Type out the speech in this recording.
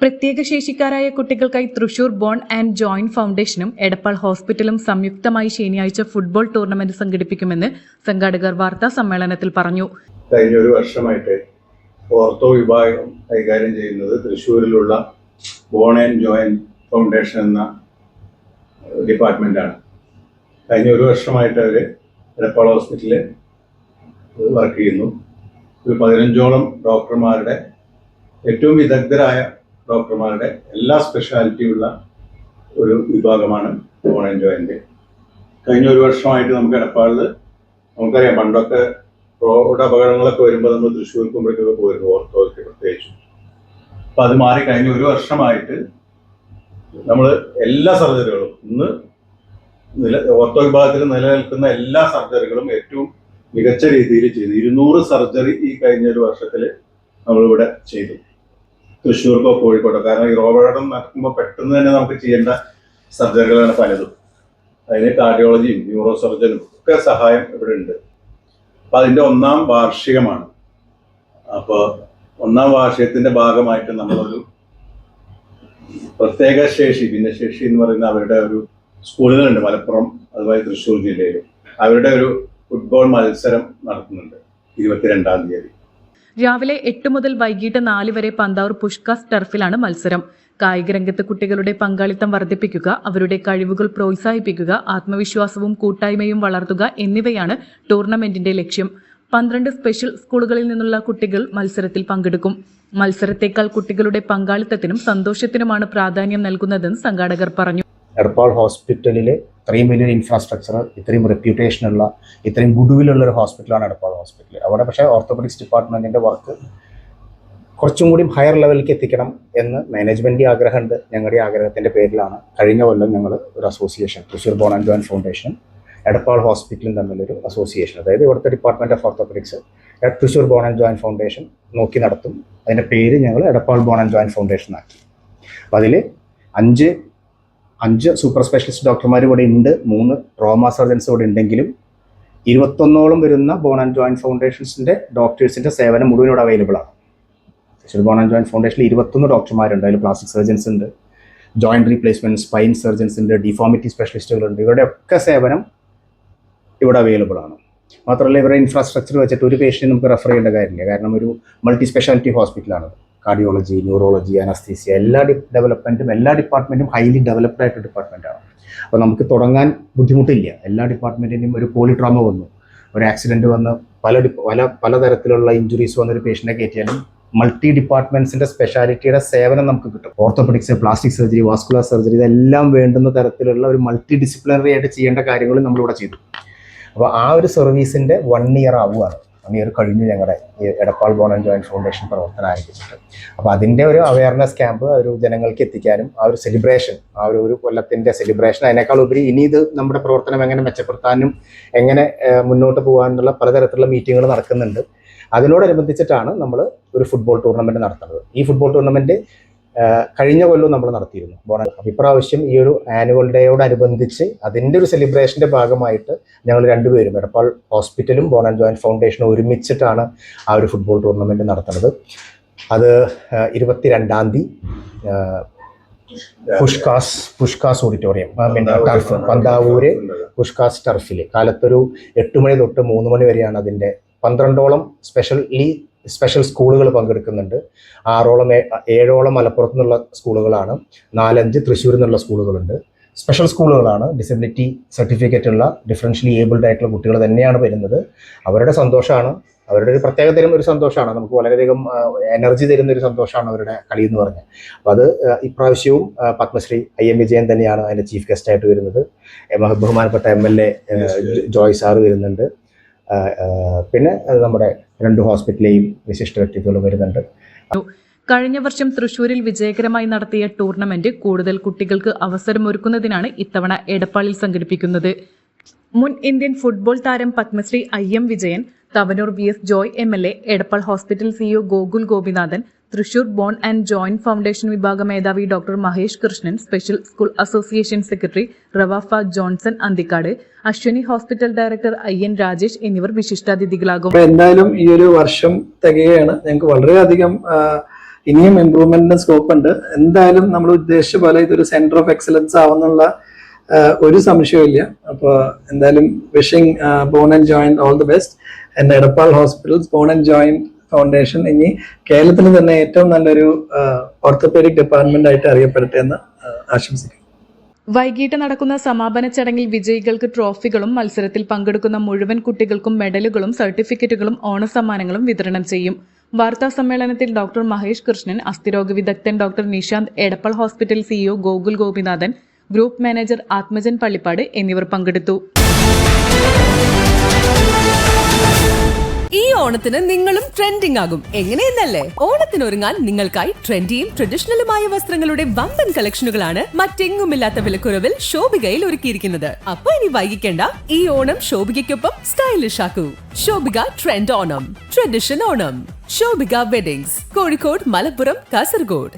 പ്രത്യേക ശേഷിക്കാരായ കുട്ടികൾക്കായി തൃശൂർ ബോൺ ആൻഡ് ജോയിന്റ് ഫൗണ്ടേഷനും എടപ്പാൾ ഹോസ്പിറ്റലും സംയുക്തമായി ശനിയാഴ്ച ഫുട്ബോൾ ടൂർണമെന്റ് സംഘടിപ്പിക്കുമെന്ന് സംഘാടകർ വാർത്താ സമ്മേളനത്തിൽ പറഞ്ഞു. കഴിഞ്ഞ ഒരു വർഷമായിട്ട് ഓർത്തോ വിഭാഗം കൈകാര്യം ചെയ്യുന്നത് തൃശ്ശൂരിലുള്ള ബോൺ ആൻഡ് ജോയിന്റ് ഫൗണ്ടേഷൻ എന്ന ഡിപ്പാർട്ട്മെന്റാണ്. കഴിഞ്ഞ ഒരു വർഷമായിട്ട് അവർ എടപ്പാൾ ഹോസ്പിറ്റലിൽ വർക്ക് ചെയ്യുന്നു. ഒരു 15ഓളം ഡോക്ടർമാരുടെ, ഏറ്റവും വിദഗ്ധരായ ഡോക്ടർമാരുടെ എല്ലാ സ്പെഷ്യാലിറ്റിയുള്ള ഒരു വിഭാഗമാണ് ബോൺ ആൻഡ് ജോയിന്റ്. കഴിഞ്ഞ ഒരു വർഷമായിട്ട് നമുക്ക് എടപ്പാളിൽ നമുക്കറിയാം, പണ്ടൊക്കെ റോഡ് അപകടങ്ങളൊക്കെ വരുമ്പോൾ നമ്മൾ തൃശ്ശൂർ കുമ്പഴക്കൊക്കെ പോയിരുന്നു, ഓർത്തോയ്ക്ക് പ്രത്യേകിച്ചും. അപ്പം അത് മാറി കഴിഞ്ഞ ഒരു വർഷമായിട്ട് നമ്മൾ എല്ലാ സർജറികളും ഇന്ന് ഓർത്തോ വിഭാഗത്തിൽ നിലനിൽക്കുന്ന എല്ലാ സർജറികളും ഏറ്റവും മികച്ച രീതിയിൽ ചെയ്തു. 200 സർജറി ഈ കഴിഞ്ഞ ഒരു വർഷത്തിൽ നമ്മളിവിടെ ചെയ്തു, തൃശ്ശൂർക്കോ കോഴിക്കോട്ടോ. കാരണം ഈ റോബോട്ടം നടക്കുമ്പോൾ പെട്ടെന്ന് തന്നെ നമുക്ക് ചെയ്യേണ്ട സർജറികളാണ് പലതും. അതിന് കാർഡിയോളജിയും ന്യൂറോ സർജനും ഒക്കെ സഹായം ഇവിടെ ഉണ്ട്. അപ്പം അതിൻ്റെ 1ാം വാർഷികമാണ്. അപ്പോൾ 1ാം വാർഷികത്തിൻ്റെ ഭാഗമായിട്ട് നമ്മളൊരു പ്രത്യേക ശേഷി, ഭിന്നശേഷി എന്ന് പറയുന്ന അവരുടെ ഒരു സ്കൂളുകളുണ്ട് മലപ്പുറം, അതുപോലെ തൃശ്ശൂർ ജില്ലയിലും. അവരുടെ ഒരു ഫുട്ബോൾ മത്സരം നടത്തുന്നുണ്ട് 22-ാം തീയതി. രാവിലെ 8 മുതൽ വൈകിട്ട് 4 വരെ പന്താവൂർ പുഷ്കാസ് ടർഫിലാണ് മത്സരം. കായിക രംഗത്ത് കുട്ടികളുടെ പങ്കാളിത്തം വർദ്ധിപ്പിക്കുക, അവരുടെ കഴിവുകൾ പ്രോത്സാഹിപ്പിക്കുക, ആത്മവിശ്വാസവും കൂട്ടായ്മയും വളർത്തുക എന്നിവയാണ് ടൂർണമെന്റിന്റെ ലക്ഷ്യം. 12 സ്പെഷ്യൽ സ്കൂളുകളിൽ നിന്നുള്ള കുട്ടികൾ മത്സരത്തിൽ പങ്കെടുക്കും. മത്സരത്തേക്കാൾ കുട്ടികളുടെ പങ്കാളിത്തത്തിനും സന്തോഷത്തിനുമാണ് പ്രാധാന്യം നൽകുന്നതെന്ന് സംഘാടകർ പറഞ്ഞു. എടപ്പാൾ ഹോസ്പിറ്റലിൽ ഇത്രയും വലിയൊരു ഇൻഫ്രാസ്ട്രക്ചർ, ഇത്രയും റെപ്യൂട്ടേഷനുള്ള, ഇത്രയും ഗുഡ്വില്ലുള്ള ഒരു ഹോസ്പിറ്റലാണ് എടപ്പാൾ ഹോസ്പിറ്റൽ. അവിടെ പക്ഷേ ഓർത്തോപെഡിക്സ് ഡിപ്പാർട്ട്മെൻറ്റിൻ്റെ വർക്ക് കുറച്ചും കൂടി ഹയർ ലെവലിലേക്ക് എത്തിക്കണം എന്ന് മാനേജ്മെൻറ്റ് ആഗ്രഹമുണ്ട്. ഞങ്ങളുടെ ആഗ്രഹത്തിൻ്റെ പേരിലാണ് കഴിഞ്ഞ കൊല്ലം ഞങ്ങൾ ഒരു association, Thrissur bone and joint ഫൗണ്ടേഷനും എടപ്പാൾ ഹോസ്പിറ്റലും തമ്മിലൊരു അസോസിയേഷൻ, അതായത് ഇവിടുത്തെ department of orthopaedics Thrissur bone and joint foundation നോക്കി നടത്തും. അതിൻ്റെ പേര് ഞങ്ങൾ Edappal bone and joint foundation ആക്കി. അപ്പോൾ അതിൽ 5 സൂപ്പർ സ്പെഷ്യലിസ്റ്റ് ഡോക്ടർമാർ ഇവിടെ ഉണ്ട്, 3 ട്രോമ സർജൻസ് ഇവിടെ ഉണ്ടെങ്കിലും 21ഓളം വരുന്ന ബോൺ ആൻഡ് ജോയിന്റ് ഫൗണ്ടേഷൻസിൻ്റെ ഡോക്ടേഴ്സിൻ്റെ സേവനം മുഴുവൻ ഇവിടെ അവൈലബിൾ ആണ്. തൃശ്ശൂർ ബോൺ ആൻഡ് ജോയിന്റ് ഫൗണ്ടേഷനിൽ 21 ഡോക്ടർമാരുണ്ട്. അതിൽ പ്ലാസ്റ്റിക് സർജൻസ് ഉണ്ട്, ജോയിന്റ് റീപ്ലേസ്മെൻറ്റ്, സ്പൈൻ സർജൻസ് ഉണ്ട്, ഡിഫോമിറ്റി സ്പെഷ്യലിസ്റ്റുകളുണ്ട്. ഇവരുടെയൊക്കെ സേവനം ഇവിടെ അവൈലബിൾ ആണ്. മാത്രമല്ല ഇവരുടെ ഇൻഫ്രാസ്ട്രക്ചർ വെച്ചിട്ട് ഒരു പേഷ്യൻറ്റ് നമുക്ക് റെഫർ ചെയ്യേണ്ട കാര്യമില്ല. കാരണം ഒരു മൾട്ടി സ്പെഷ്യാലിറ്റി ഹോസ്പിറ്റലാണ്. കാർഡിയോളജി, ന്യൂറോളജി, അനസ്തീസിയ, എല്ലാ ഡെവലപ്മെൻറ്റും, എല്ലാ ഡിപ്പാർട്ട്മെൻറ്റും ഹൈലി ഡെവലപ്ഡ് ആയിട്ട് ഡിപ്പാർട്ട്മെൻറ്റാണ്. അപ്പോൾ നമുക്ക് തുടങ്ങാൻ ബുദ്ധിമുട്ടില്ല. എല്ലാ ഡിപ്പാർട്ട്മെൻറ്റിനും ഒരു പോളിട്രോമ വന്നു, ഒരു ആക്സിഡൻറ്റ് വന്ന് പലതരത്തിലുള്ള ഇഞ്ചുറീസ് വന്നൊരു പേഷ്യൻറ്റിനെ കയറ്റിയാലും മൾട്ടി ഡിപ്പാർട്ട്മെൻറ്റ്സിൻ്റെ സ്പെഷ്യാലിറ്റിയുടെ സേവനം നമുക്ക് കിട്ടും. Orthopaedics, plastic surgery, vascular surgery, ഇതെല്ലാം വേണ്ടുന്ന തരത്തിലുള്ള ഒരു മൾട്ടി ഡിസിപ്ലിനറി ആയിട്ട് ചെയ്യേണ്ട കാര്യങ്ങൾ നമ്മളിവിടെ ചെയ്തു. അപ്പോൾ ആ ഒരു സർവീസിൻ്റെ 1 ഇയർ ആവുകയാണ്. 1 ഇയർ കഴിഞ്ഞു ഞങ്ങളുടെ ഈ Edappal bone and joint foundation പ്രവർത്തനം ആരംഭിച്ചിട്ട്. അപ്പോൾ അതിൻ്റെ ഒരു അവയർനെസ് ക്യാമ്പ് ഒരു ജനങ്ങൾക്ക് എത്തിക്കാനും, ആ ഒരു സെലിബ്രേഷൻ, ആ ഒരു കൊല്ലത്തിൻ്റെ സെലിബ്രേഷൻ, അതിനേക്കാൾ ഉപരി ഇനി ഇത് നമ്മുടെ പ്രവർത്തനം എങ്ങനെ മെച്ചപ്പെടുത്താനും എങ്ങനെ മുന്നോട്ട് പോകാനുള്ള പലതരത്തിലുള്ള മീറ്റിങ്ങുകൾ നടക്കുന്നുണ്ട്. അതിനോടനുബന്ധിച്ചിട്ടാണ് നമ്മൾ ഒരു ഫുട്ബോൾ ടൂർണമെൻറ്റ് നടത്തുന്നത്. ഈ ഫുട്ബോൾ ടൂർണമെൻറ്റ് കഴിഞ്ഞ കൊല്ലവും നമ്മൾ നടത്തിയിരുന്നു. അപ്പോൾ ഇപ്രാവശ്യം ഈ ഒരു ആനുവൽ ഡേയോടനുബന്ധിച്ച് അതിൻ്റെ ഒരു സെലിബ്രേഷൻ്റെ ഭാഗമായിട്ട് ഞങ്ങൾ 2 പേരും, എടപ്പാൾ ഹോസ്പിറ്റലും ബോൺ ആൻഡ് ജോയിന്റ് ഫൗണ്ടേഷനും ഒരുമിച്ചിട്ടാണ് ആ ഒരു ഫുട്ബോൾ ടൂർണമെൻറ്റ് നടത്തുന്നത്. അത് 22-ാം തീയതി പുഷ്കാസ് ഓഡിറ്റോറിയം, പിന്നെ ടർഫ്, പന്താവൂര് പുഷ്കാസ് ടർഫിൽ കാലത്തൊരു 8 മണി തൊട്ട് 3 മണി വരെയാണ് അതിൻ്റെ. 12ഓളം സ്പെഷ്യൽ സ്കൂളുകൾ പങ്കെടുക്കുന്നുണ്ട്. 7ഓളം മലപ്പുറത്തു നിന്നുള്ള സ്കൂളുകളാണ്, 4-5 തൃശ്ശൂരിൽ നിന്നുള്ള സ്കൂളുകളുണ്ട്. സ്പെഷ്യൽ സ്കൂളുകളാണ്, ഡിസബിലിറ്റി സർട്ടിഫിക്കറ്റ് ഉള്ള ഡിഫറൻഷ്യലി ഏബിൾഡ് ആയിട്ടുള്ള കുട്ടികൾ തന്നെയാണ് വരുന്നത്. അവരുടെ സന്തോഷമാണ്, അവരുടെ ഒരു പ്രത്യേകതരം ഒരു സന്തോഷമാണ്, നമുക്ക് വളരെയധികം എനർജി തരുന്നൊരു സന്തോഷമാണ് അവരുടെ കളി എന്ന് പറഞ്ഞാൽ. അപ്പോൾ അത് ഇപ്രാവശ്യവും പത്മശ്രീ IM വിജയൻ തന്നെയാണ് അതിൻ്റെ ചീഫ് ഗസ്റ്റായിട്ട് വരുന്നത്. ബഹുമാനപ്പെട്ട MLA ജോയ് സാറ് വരുന്നുണ്ട്. പിന്നെ നമ്മുടെ 2 ഹോസ്പിറ്റലിലെയും വിശിഷ്ട വ്യക്തികൾ വരുന്നുണ്ട്. കഴിഞ്ഞ വർഷം തൃശൂരിൽ വിജയകരമായി നടത്തിയ ടൂർണമെന്റ് കൂടുതൽ കുട്ടികൾക്ക് അവസരമൊരുക്കുന്നതിനാണ് ഇത്തവണ എടപ്പാളിൽ സംഘടിപ്പിക്കുന്നത്. മുൻ ഇന്ത്യൻ ഫുട്ബോൾ താരം Padmashri IM Vijayan, Thavanur VS Joy MLA, Edappal hospital CEO Gokul Gopinathan, Thrissur bone and joint foundation വിഭാഗ മേധാവി doctor Mahesh Krishnan, special school association secretary Ravafa Johnson Anthikad, Ashwini hospital director IN Rajesh എന്നിവർ വിശിഷ്ടാതിഥികളാകും. എന്തായാലും ഈ ഒരു വർഷം തികയാണ്. ഞങ്ങൾക്ക് വളരെയധികം ഇനിയും ഇമ്പ്രൂവ്മെന്റിന് സ്കോപ്പ് ഉണ്ട്. എന്തായാലും നമ്മൾ ഉദ്ദേശിച്ച പോലെ ഇതൊരു സെന്റർ ഓഫ് എക്സലൻസ് ആവുന്നുള്ള ഒരു സംശയമില്ല. അപ്പോൾ എന്തായാലും wishing bone and joint all the best. And Edappal hospitals bone and joint foundation ഇനി കേരളത്തിൽ തന്നെ ഏറ്റവും നല്ലൊരു ഓർത്തോപെഡിക് ഡിപ്പാർട്ട്മെന്റ് ആയിട്ട് അറിയപ്പെടട്ടെ എന്ന് ആശംസിക്കുന്നു. വൈകിട്ട് നടക്കുന്ന സമാപന ചടങ്ങിൽ വിജയികൾക്ക് ട്രോഫികളും മത്സരത്തിൽ പങ്കെടുക്കുന്ന മുഴുവൻ കുട്ടികൾക്കും മെഡലുകളും സർട്ടിഫിക്കറ്റുകളും ഓണസമ്മാനങ്ങളും വിതരണം ചെയ്യും. വാർത്താ സമ്മേളനത്തിൽ ഡോക്ടർ മഹേഷ് കൃഷ്ണൻ, അസ്ഥിരോഗ വിദഗ്ധൻ doctor Nishanth, Edappal hospital CEO Gokul Gopinathan, group manager Athmajan Pallippad എന്നിവർ പങ്കെടുത്തു. ഈ ഓണത്തിന് നിങ്ങളും ട്രെൻഡിംഗ് ആകും. എങ്ങനെയെന്നല്ലേ? ഓണത്തിനൊരുങ്ങാൻ നിങ്ങൾക്കായി ട്രെൻഡിയും ട്രഡീഷണലുമായ വസ്ത്രങ്ങളുടെ വമ്പൻ കളക്ഷനുകളാണ് മറ്റെങ്ങുമില്ലാത്ത വിലക്കുറവിൽ ശോഭികയിൽ ഒരുക്കിയിരിക്കുന്നത്. അപ്പൊ ഇനി വൈകിക്കേണ്ട, ഈ ഓണം ശോഭികയ്ക്കൊപ്പം സ്റ്റൈലിഷ് ആക്കൂ. Shobhika trend Onam, tradition Onam. Shobhika weddings, Kozhikode, Malappuram, Kasaragod.